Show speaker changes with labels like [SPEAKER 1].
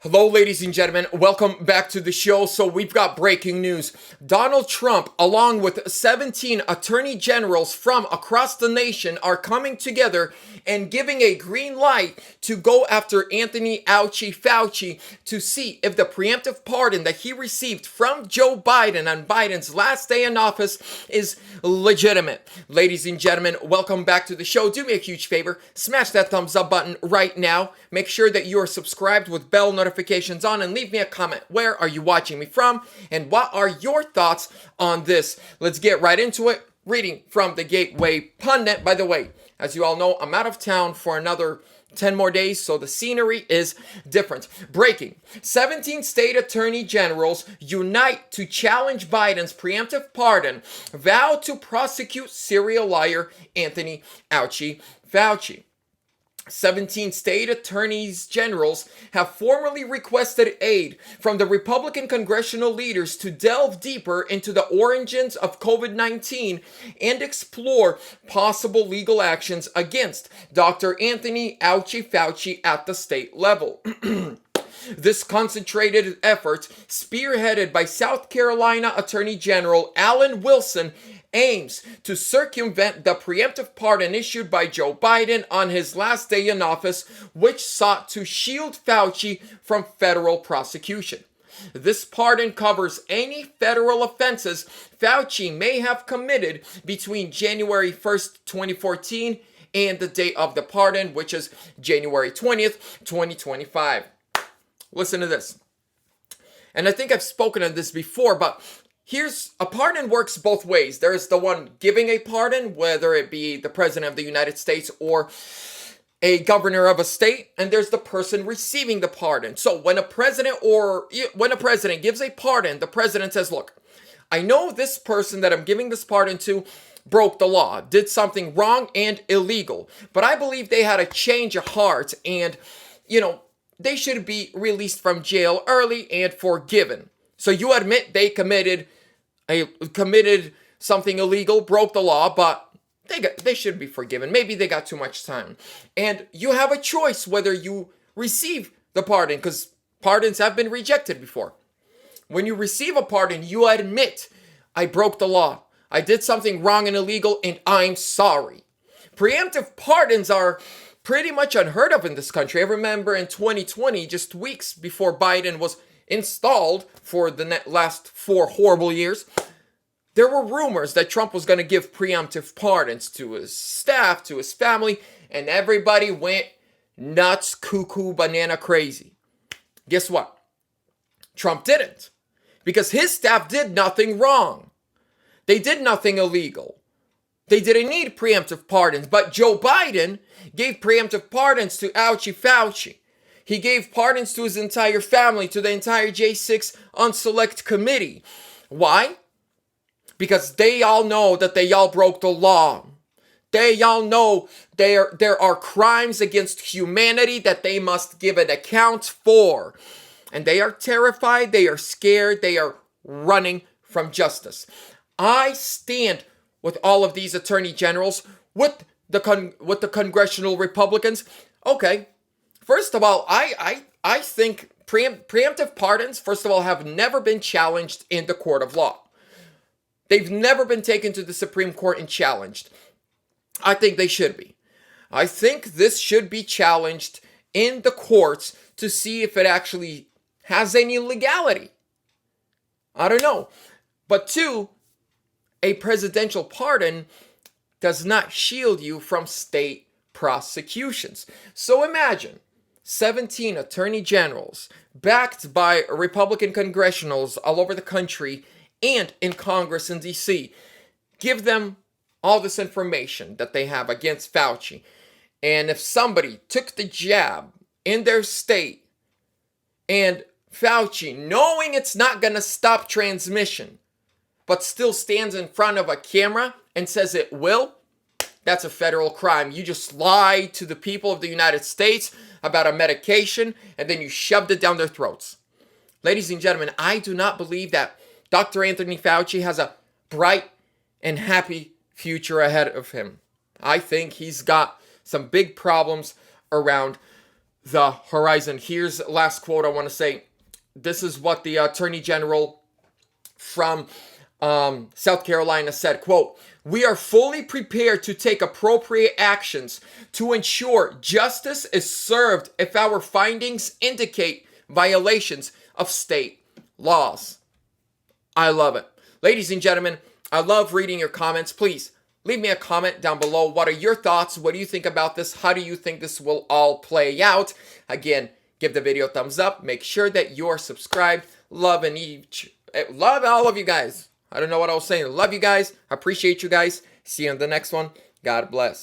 [SPEAKER 1] Hello, ladies and gentlemen. Welcome back to the show. So we've got breaking news. Donald Trump, along with 17 attorney generals from across the nation, are coming together and giving a green light to go after Anthony Fauci to see if the preemptive pardon that he received from Joe Biden on Biden's last day in office is legitimate. Ladies and gentlemen, welcome back to the show. Do me a huge favor. Smash that thumbs up button right now. Make sure that you are subscribed with bell notifications on and leave me a comment. Where are you watching me from? And what are your thoughts on this? Let's get right into it. Reading from the Gateway Pundit. By the way, as you all know, I'm out of town for another 10 more days, so the scenery is different. Breaking. 17 state attorney generals unite to challenge Biden's preemptive pardon, vow to prosecute serial liar Anthony Fauci. 17 state attorneys generals have formally requested aid from the Republican congressional leaders to delve deeper into the origins of COVID-19 and explore possible legal actions against Dr. Anthony Fauci at the state level. This concentrated effort, spearheaded by South Carolina Attorney General Alan Wilson, aims to circumvent the preemptive pardon issued by Joe Biden on his last day in office, which sought to shield Fauci from federal prosecution. This pardon covers any federal offenses Fauci may have committed between January 1st, 2014 and the date of the pardon, which is January 20th, 2025. Listen to this. And I think I've spoken on this before, but here's a pardon works both ways. There's the one giving a pardon, whether it be the president of the United States or a governor of a state, and there's the person receiving the pardon. So when a president gives a pardon, the president says, look, I know this person that I'm giving this pardon to broke the law, did something wrong and illegal, but I believe they had a change of heart and, they should be released from jail early and forgiven. So you admit they committed something illegal, broke the law, but they should be forgiven. Maybe they got too much time. And you have a choice whether you receive the pardon, because pardons have been rejected before. When you receive a pardon, you admit, I broke the law. I did something wrong and illegal, and I'm sorry. Preemptive pardons are pretty much unheard of in this country. I remember in 2020, just weeks before Biden was installed for the last 4 horrible years, there were rumors that Trump was going to give preemptive pardons to his staff, to his family, and everybody went nuts, cuckoo, banana crazy. Guess what? Trump didn't, because his staff did nothing wrong. They did nothing illegal. They didn't need preemptive pardons, but Joe Biden gave preemptive pardons to Fauci. He gave pardons to his entire family, to the entire J6 Unselect Committee. Why? Because they all know that they all broke the law. They all know there are crimes against humanity that they must give an account for. And they are terrified, they are scared, they are running from justice. I stand with all of these attorney generals, with the congressional Republicans. Okay, first of all, I think preemptive pardons, first of all, have never been challenged in the court of law. They've never been taken to the Supreme Court and challenged. I think they should be. I think this should be challenged in the courts to see if it actually has any legality. I don't know. But 2, a presidential pardon does not shield you from state prosecutions. So imagine 17 attorney generals backed by Republican congressionals all over the country and in Congress in DC give them all this information that they have against Fauci. And if somebody took the jab in their state and Fauci, knowing it's not going to stop transmission, but still stands in front of a camera and says it will, that's a federal crime. You just lied to the people of the United States about a medication, and then you shoved it down their throats. Ladies and gentlemen, I do not believe that Dr. Anthony Fauci has a bright and happy future ahead of him. I think he's got some big problems around the horizon. Here's last quote I want to say. This is what the Attorney General from South Carolina said, quote, "We are fully prepared to take appropriate actions to ensure justice is served if our findings indicate violations of state laws." I love it. Ladies and gentlemen, I love reading your comments. Please leave me a comment down below. What are your thoughts? What do you think about this? How do you think this will all play out? Again, give the video a thumbs up. Make sure that you're subscribed. Love all of you guys. I don't know what I was saying. Love you guys. Appreciate you guys. See you on the next one. God bless.